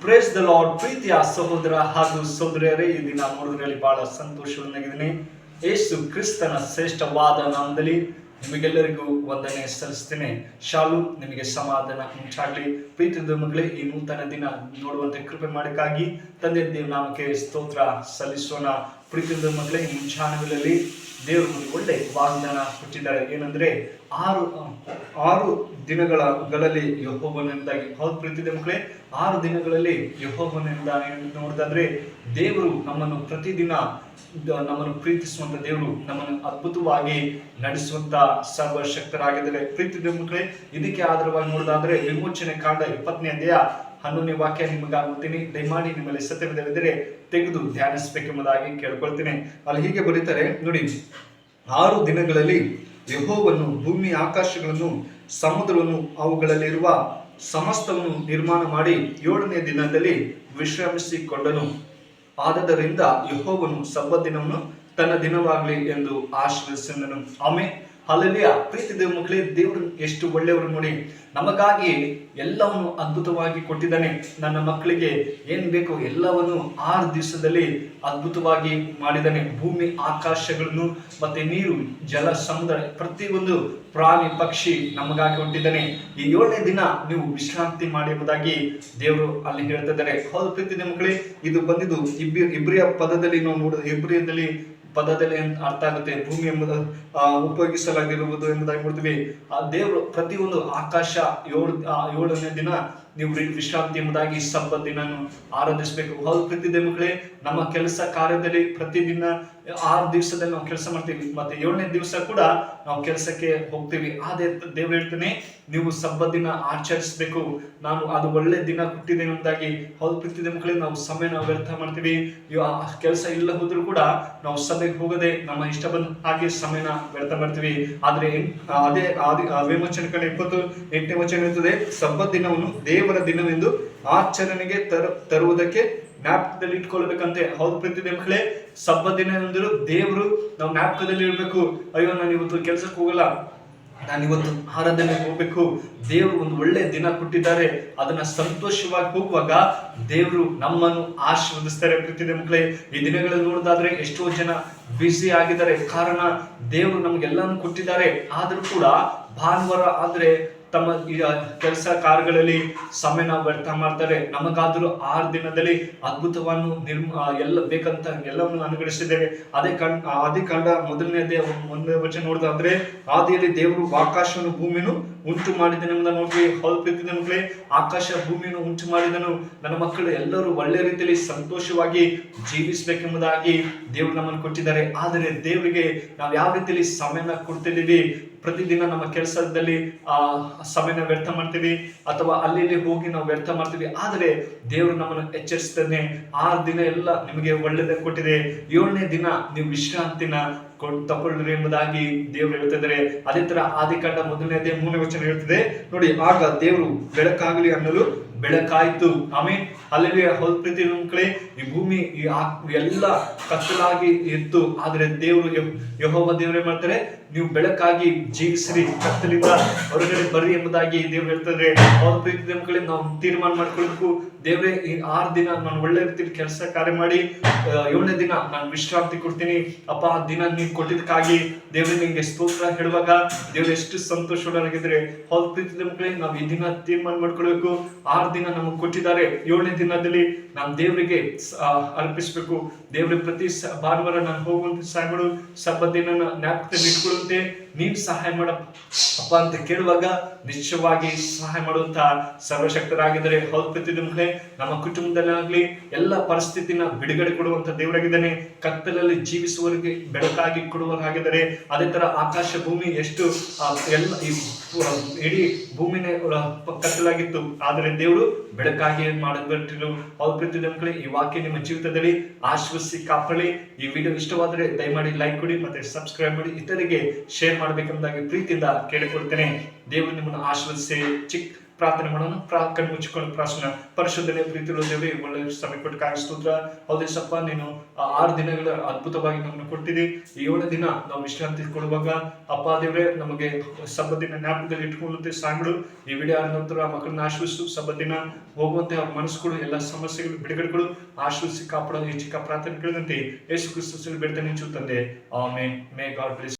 Praise the lord. ಪ್ರೀತಿಯ ಸಹೋದರ ಹಾಗೂ ಸಹೋದರಿಯರೇ, ಈ ದಿನ ನೋಡೋದ್ರಲ್ಲಿ ಬಹಳ ಸಂತೋಷವನ್ನಾಗಿದ್ದೀನಿ. ಯೇಸು ಕ್ರಿಸ್ತನ ಶ್ರೇಷ್ಠವಾದ ನಾಮದಲ್ಲಿ ನಿಮಗೆಲ್ಲರಿಗೂ ವಂದನೆ ಸಲ್ಲಿಸ್ತೇನೆ. ಶಾಲು, ನಿಮಗೆ ಸಮಾಧಾನ ಉಂಟಾಗಲಿ. ಪ್ರೀತಿಯ ಮಗಳೇ, ಈ ನೂತನ ದಿನ ನೋಡುವಂತೆ ಕೃಪೆ ಮಾಡಕ್ಕಾಗಿ ತಂದೆ ದೇವ ನಾಮಕ್ಕೆ ಸ್ತೋತ್ರ ಸಲ್ಲಿಸೋಣ. ಪ್ರೀತಿಯ ಮಗಳೇ, ಈ ಮುಂಚಾಣಗಳಲ್ಲಿ ದೇವರು ಒಳ್ಳೆ ವಾಗ್ದಾನ ಕೊಟ್ಟಿದ್ದಾರೆ. ಏನಂದ್ರೆ ಆರು ದಿನಗಳಲ್ಲಿ ಯೆಹೋವನಿಂದಾಗಿ. ಹೌದು ಪ್ರೀತಿಯ ಮಕ್ಕಳೇ, 6 ದಿನಗಳಲ್ಲಿ ಯೆಹೋವನಿಂದ ನೋಡಿದ್ರೆ ದೇವರು ನಮ್ಮನ್ನು ಪ್ರತಿದಿನ ನಮ್ಮನ್ನು ಪ್ರೀತಿಸುವಂತ ದೇವರು, ನಮ್ಮನ್ನು ಅದ್ಭುತವಾಗಿ ನಡೆಸುವಂತ ಸರ್ವಶಕ್ತರಾಗಿದ್ದಾರೆ. ಪ್ರೀತಿಯ ಮಕ್ಕಳೇ, ಇದಕ್ಕೆ ಆಧಾರವಾಗಿ ನೋಡೋದಾದ್ರೆ ವಿಮೋಚನೆ ಕಾಂಡ 20ನೇ ಅಧ್ಯಾಯ 11ನೇ ವಾಕ್ಯ ನಿಮಗಾಗುತ್ತೀನಿ. ದಯಮಾಡಿ ನಿಮ್ಮಲ್ಲಿ ಸತ್ಯವಿದ್ದರೆ ತೆಗೆದು ಧ್ಯಾನಿಸಬೇಕೆಂಬುದಾಗಿ ಕೇಳ್ಕೊಳ್ತೀನಿ. ಅಲ್ಲಿ ಹೀಗೆ ಬರೀತಾರೆ ನೋಡಿ, 6 ದಿನಗಳಲ್ಲಿ ಯೆಹೋವನು ಭೂಮಿ ಆಕಾಶಗಳನ್ನು ಸಮುದ್ರವನ್ನು ಅವುಗಳಲ್ಲಿರುವ ಸಮಸ್ತವನ್ನು ನಿರ್ಮಾಣ ಮಾಡಿ 7ನೇ ದಿನದಲ್ಲಿ ವಿಶ್ರಮಿಸಿಕೊಂಡನು. ಆದದರಿಂದ ಯೆಹೋವನು ಸಬ್ಬತ್ ದಿನವನ್ನು ತನ್ನ ದಿನವಾಗಲಿ ಎಂದು ಆಶೀರ್ವದಿಸಿದನು. Amen, hallelujah. ಪ್ರೀತಿಯ ಮಕ್ಕಳೇ, ದೇವರು ಎಷ್ಟು ಒಳ್ಳೆಯವರು ನೋಡಿ. ನಮಗಾಗಿ ಎಲ್ಲವನ್ನು ಅದ್ಭುತವಾಗಿ ಕೊಟ್ಟಿದ್ದಾನೆ. ನನ್ನ ಮಕ್ಕಳಿಗೆ ಏನ್ ಬೇಕು ಎಲ್ಲವನ್ನು 6 ದಿವಸದಲ್ಲಿ ಅದ್ಭುತವಾಗಿ ಮಾಡಿದ್ದಾನೆ. ಭೂಮಿ ಆಕಾಶಗಳನ್ನು ಮತ್ತೆ ನೀರು, ಜಲ, ಸಮುದ್ರ, ಪ್ರತಿಯೊಂದು ಪ್ರಾಣಿ ಪಕ್ಷಿ ನಮಗಾಗಿ ಕೊಟ್ಟಿದ್ದಾನೆ. ಈ 7ನೇ ದಿನ ನೀವು ವಿಶ್ರಾಂತಿ ಮಾಡಿ ಎಂಬುದಾಗಿ ದೇವರು ಅಲ್ಲಿ ಹೇಳ್ತಿದ್ದಾರೆ. ಹೌದು ಪ್ರೀತಿಯ ಮಕ್ಕಳೇ, ಇದು ಬಂದಿದ್ದು ಇಬ್ರಿಯ ಪದದಲ್ಲಿ ನಾವು ನೋಡೋದು, ಇಬ್ರಿಯದಲ್ಲಿ ಪದದಲ್ಲಿ ಅರ್ಥ ಆಗುತ್ತೆ. ಭೂಮಿ ಎಂಬುದು ಉಪಯೋಗಿಸಲಾಗಿರುವುದು ಎಂಬುದಾಗಿ ನೋಡ್ತೀವಿ. ಆ ದೇವರು ಪ್ರತಿಯೊಂದು ಆಕಾಶ 7ನೇ ದಿನ ನೀವು ವಿಶ್ರಾಂತಿ ಎಂಬುದಾಗಿ ಸಬ್ಬತ್ ದಿನ ಆರಾಧಿಸಬೇಕು. ಹೌದು ಪ್ರೀತಿಯ ಮಕ್ಕಳೇ, ನಮ್ಮ ಕೆಲಸ ಕಾರ್ಯದಲ್ಲಿ ಪ್ರತಿದಿನ 6 ದಿವಸದಲ್ಲಿ ನಾವು ಕೆಲಸ ಮಾಡ್ತೀವಿ, ಮತ್ತೆ 7ನೇ ದಿವಸ ಕೂಡ ನಾವು ಕೆಲಸಕ್ಕೆ ಹೋಗ್ತೀವಿ. ಅದೇ ದೇವ್ರು ಹೇಳ್ತಾನೆ, ನೀವು ಸಬ್ಬತ್ ದಿನ ಆಚರಿಸಬೇಕು, ನಾನು ಅದು ಒಳ್ಳೆ ದಿನ ಕೊಟ್ಟಿದ್ದೇನೆ ಎಂಬುದಾಗಿ. ಹೌದು ಪ್ರೀತಿಯ ಮಕ್ಕಳೇ, ನಾವು ಸಮಯನ ವ್ಯರ್ಥ ಮಾಡ್ತೀವಿ. ಕೆಲಸ ಇಲ್ಲ ಹೋದ್ರೂ ಕೂಡ ನಾವು ಸಭೆಗೆ ಹೋಗದೆ ನಮ್ಮ ಇಷ್ಟ ಬಂದ ಹಾಗೆ ಸಮಯನ ವ್ಯರ್ಥ ಮಾಡ್ತೀವಿ. ಆದ್ರೆ ಅದೇ ವಿಮೋಚನೆ ಕಂಡ 28ನೇ ವಚನ ಇರುತ್ತದೆ, ಸಬ್ಬತ್ ದಿನವನ್ನು ದೇವರ ದಿನವೆಂದು ಆಚರಣೆಗೆ ತರುವುದಕ್ಕೆ ಜ್ಞಾಪಕದಲ್ಲಿ ಇಟ್ಕೊಳ್ಬೇಕಂತೆ. ಹೌದು ಪ್ರೀತಿಯ ಮಕ್ಕಳೇ, ಸಬ್ಬತ್ ದಿನ ಎಂದರು ದೇವರು ನಾವು ಜ್ಞಾಪಕದಲ್ಲಿ ಇರ್ಬೇಕು. ಅಯ್ಯೋ, ನಾನು ಇವತ್ತು ಕೆಲ್ಸಕ್ಕೆ ಹೋಗಲ್ಲ, ನಾನು ಇವತ್ತು ಆರಾಧನೆ ಹೋಗ್ಬೇಕು, ದೇವರು ಒಂದು ಒಳ್ಳೆ ದಿನ ಕೊಟ್ಟಿದ್ದಾರೆ, ಅದನ್ನ ಸಂತೋಷವಾಗಿ ಹೋಗುವಾಗ ದೇವರು ನಮ್ಮನ್ನು ಆಶೀರ್ವದಿಸ್ತಾರೆ. ಪ್ರೀತಿಯ ಮಕ್ಕಳೇ, ಈ ದಿನಗಳಲ್ಲಿ ನೋಡೋದಾದ್ರೆ ಎಷ್ಟೋ ಜನ ಬ್ಯುಸಿ ಆಗಿದ್ದಾರೆ. ಕಾರಣ ದೇವರು ನಮ್ಗೆಲ್ಲಾನು ಕೊಟ್ಟಿದ್ದಾರೆ, ಆದ್ರೂ ಕೂಡ ಭಾನುವಾರ ಆದ್ರೆ ತಮ್ಮ ಕೆಲಸ ಕಾರ್ಯಗಳಲ್ಲಿ ಸಮಯನ ವ್ಯರ್ಥ ಮಾಡ್ತಾರೆ. ನಮಗಾದ್ರೂ 6 ದಿನದಲ್ಲಿ ಅದ್ಭುತವನ್ನು ಎಲ್ಲ ಬೇಕಂತ ಎಲ್ಲವನ್ನು ಅನುಗ್ರಹಿಸಿದ್ದೇವೆ. ಅದೇ ಕಂಡ 1ನೇ ವಚನ ನೋಡಿದ್ರೆ, ಆದಿಯಲ್ಲಿ ದೇವರು ಆಕಾಶವನ್ನು ಭೂಮಿಯನ್ನು ಉಂಟು ಮಾಡಿದನು ಎಂಬುದನ್ನು ನೋಡ್ತೀವಿ. ಹೌದು ಪ್ರೀತಿಯ ಮಕ್ಕಳೇ, ಆಕಾಶ ಭೂಮಿಯನ್ನು ಉಂಟು ಮಾಡಿದನು. ನನ್ನ ಮಕ್ಕಳು ಎಲ್ಲರೂ ಒಳ್ಳೆ ರೀತಿಯಲ್ಲಿ ಸಂತೋಷವಾಗಿ ಜೀವಿಸಬೇಕೆಂಬುದಾಗಿ ದೇವರು ನಮ್ಮನ್ನು ಕೊಟ್ಟಿದ್ದಾರೆ. ಆದರೆ ದೇವರಿಗೆ ನಾವು ಯಾವ ರೀತಿಯಲ್ಲಿ ಸಮಯನ ಕೊಡ್ತಿದ್ದೀವಿ? ಪ್ರತಿದಿನ ನಮ್ಮ ಕೆಲಸದಲ್ಲಿ ಸಮಯನ ವ್ಯರ್ಥ ಮಾಡ್ತೀವಿ, ಅಥವಾ ಅಲ್ಲಿ ಹೋಗಿ ನಾವು ವ್ಯರ್ಥ ಮಾಡ್ತೀವಿ. ಆದರೆ ದೇವರು ನಮ್ಮನ್ನು ಎಚ್ಚರಿಸ್ತಾನೆ, 6 ದಿನ ಎಲ್ಲ ನಿಮಗೆ ಒಳ್ಳೆದ ಕೊಟ್ಟಿದೆ, 7ನೇ ದಿನ ನೀವು ವಿಶ್ರಾಂತಿನ ತಗೊಳ್ಳ್ರಿ ಎಂಬುದಾಗಿ ದೇವರು ಹೇಳ್ತಿದ್ದಾರೆ. ಅದೇ ತರ ಆದಿಕಾಂಡ 1ನೇ ಅಧ್ಯಾಯ 3ನೇ ವಚನ ಹೇಳ್ತಿದೆ ನೋಡಿ, ಆಗ ದೇವರು ಬೆಳಕಾಗಲಿ ಅನ್ನಲು ಬೆಳಕಾಯಿತು. ಆಮೇಲೆ ಹಲ್ಲೆಲೂಯಾ. ಹೌದು ಪ್ರೀತಿಯ ಮಕ್ಕಳೇ, ಈ ಭೂಮಿ ಎಲ್ಲ ಕತ್ತಲಾಗಿ ಇತ್ತು, ಆದ್ರೆ ದೇವರು ಯೆಹೋವ ದೇವರೇ ಮಾಡ್ತಾರೆ, ನೀವು ಬೆಳಕಾಗಿ ಜೀವಿಸ್ರಿ, ಕತ್ತಲಿಂದ ಹೊರಗಡೆ ಬರ್ರಿ ಎಂಬುದಾಗಿ ದೇವ್ರು ಹೇಳ್ತಾರೆ. ಹೌದು ಪ್ರೀತಿಯ ಮಕ್ಕಳೇ, ನಾವು ತೀರ್ಮಾನ ಮಾಡ್ಕೊಳ್ಬೇಕು, ದೇವ್ರೆ ಈ 6 ದಿನ ನಾನು ಒಳ್ಳೆ ರೀತಿಯಲ್ಲಿ ಕೆಲಸ ಕಾರ್ಯ ಮಾಡಿ 7ನೇ ದಿನ ನಾನು ವಿಶ್ರಾಂತಿ ಕೊಡ್ತೀನಿ ಅಪ್ಪ, ಆ ದಿನ ನೀವು ಕೊಟ್ಟಿದ್ದಕ್ಕಾಗಿ ದೇವ್ರೆ ನಿಂಗೆ ಸ್ತೋತ್ರ ಹೇಳುವಾಗ ದೇವ್ರು ಎಷ್ಟು ಸಂತೋಷವಾಗಿದ್ರೆ. ಹೌದು ಪ್ರೀತಿಯ ಮಕ್ಕಳೇ, ನಾವು ಈ ದಿನ ತೀರ್ಮಾನ ಮಾಡ್ಕೊಳ್ಬೇಕು, 6 ದಿನ ನಮಗೆ ಕೊಟ್ಟಿದ್ದಾರೆ, 7ನೇ ದಿನದಲ್ಲಿ ನಾವು ದೇವರಿಗೆ ಅರ್ಪಿಸ್ಬೇಕು. ದೇವ್ರ ಪ್ರತಿ ಭಾನುವಾರ ನಾನು ಹೋಗುವಂತೆ ಸಹಾಯ ಮಾಡು, ಸಬ್ಬತ್ ದಿನ ಜ್ಞಾಪಕದಲ್ಲಿ ಇಟ್ಕೊಳ್ಳುವಂತೆ ನೀನ್ ಸಹಾಯ ಮಾಡಪ್ಪ ಅಂತ ಕೇಳುವಾಗ ನಿಶ್ಚಯವಾಗಿ ಸಹಾಯ ಮಾಡುವಂತ ಸರ್ವಶಕ್ತರಾಗಿದ್ದಾರೆ. ಹೌದು ಪ್ರೀತಿಯ ಮಕ್ಕಳೇ, ನಮ್ಮ ಕುಟುಂಬದಲ್ಲಾಗ್ಲಿ ಎಲ್ಲ ಪರಿಸ್ಥಿತಿನ ಬಿಡುಗಡೆ ಕೊಡುವಂತ ದೇವರಾಗಿದ್ದಾನೆ. ಕತ್ತಲಲ್ಲಿ ಜೀವಿಸುವವರಿಗೆ ಬೆಳಕಾಗಿ ಕೊಡುವವರಾಗಿದ್ದಾರೆ. ಅದೇ ತರ ಆಕಾಶ ಭೂಮಿ ಎಷ್ಟು ಎಲ್ಲ ಇಡೀ ಭೂಮಿನೇ ಕತ್ತಲಾಗಿತ್ತು, ಆದರೆ ದೇವರು ಬೆಳಕಾಗಿ ಮಾಡಬಿಟ್ಟಿರು. ಹೌದು ಪ್ರೀತಿಯ ಮಕ್ಕಳೇ, ಈ ವಾಕ್ಯ ನಿಮ್ಮ ಜೀವಿತದಲ್ಲಿ ಆಶ್ವಸಿ ಕಾಪಾಡಿ. ಈ ವಿಡಿಯೋ ಇಷ್ಟವಾದರೆ ದಯಮಾಡಿ ಲೈಕ್ ಕೊಡಿ, ಮತ್ತೆ ಸಬ್ಸ್ಕ್ರೈಬ್ ಮಾಡಿ, ಇತರಿಗೆ ಶೇರ್ ಮಾಡಬೇಕೆಂಬುದಾಗಿ ಪ್ರೀತಿಯಿಂದ ಕೇಳಿಕೊಳ್ತೇನೆ. ದೇವರು ನಿಮ್ಮನ್ನು ಆಶೀರ್ವದಿಸಿ. ಪ್ರಾರ್ಥನೆ ಮಾಡೋಣ. ಕಣ್ಣು ಮುಚ್ಚಿಕೊಂಡು ಪ್ರಾರ್ಥನೆ. ಪರಿಶುದ್ಧನೇ ಪ್ರೀತಿలో ದೇವರೇ, ಒಳ್ಳೆ ಸಮಯ ಕೊಟ್ಟಕ್ಕಾಗಿ ಸ್ತೋತ್ರ. ಹೌದೇಸಪ್ಪ, ನೀನು 6 ದಿನಗಳ ಅದ್ಭುತವಾಗಿ ನಮ್ಮನ್ನು ಕೊಟ್ಟಿದೆ. ಈ 7 ದಿನ ನಾವು ವಿಶ್ರಾಂತಿ ಕೊಡುವಾಗ ಅಪ್ಪ ದೇವರೇ, ನಮಗೆ ಸಬ್ಬತ್ತಿನ ಜ್ಞಾಪಕದಲ್ಲಿ ಇಟ್ಕೊಳ್ಳುತ್ತೆ ಸಾಂಗಳು. ಈ ವಿಡಿಯೋ ಆದ ನಂತರ ಮಕ್ಕಳನ್ನ ಆಶ್ವಸಿಸು, ಸಬ್ಬತ್ತಿನ ಹೋಗುವಂತೆ ಅವ್ರ ಮನಸ್ಸುಗಳು ಎಲ್ಲ ಸಮಸ್ಯೆಗಳು ಬಿಡುಗಡೆಗಳು ಆಶ್ವಸಿಸಿ ಕಾಪಾಡೋ ಈ ಚಿಕ್ಕ ಪ್ರಾರ್ಥನೆ ಕೇಳಿದಂತೆ ಯೇಸು ಕ್ರಿಸ್ತನಲ್ಲಿ ಬೇಡ್ತಾ ನಿಂಚು ತಂದೆ. ಆಮೆನ್. May god bless.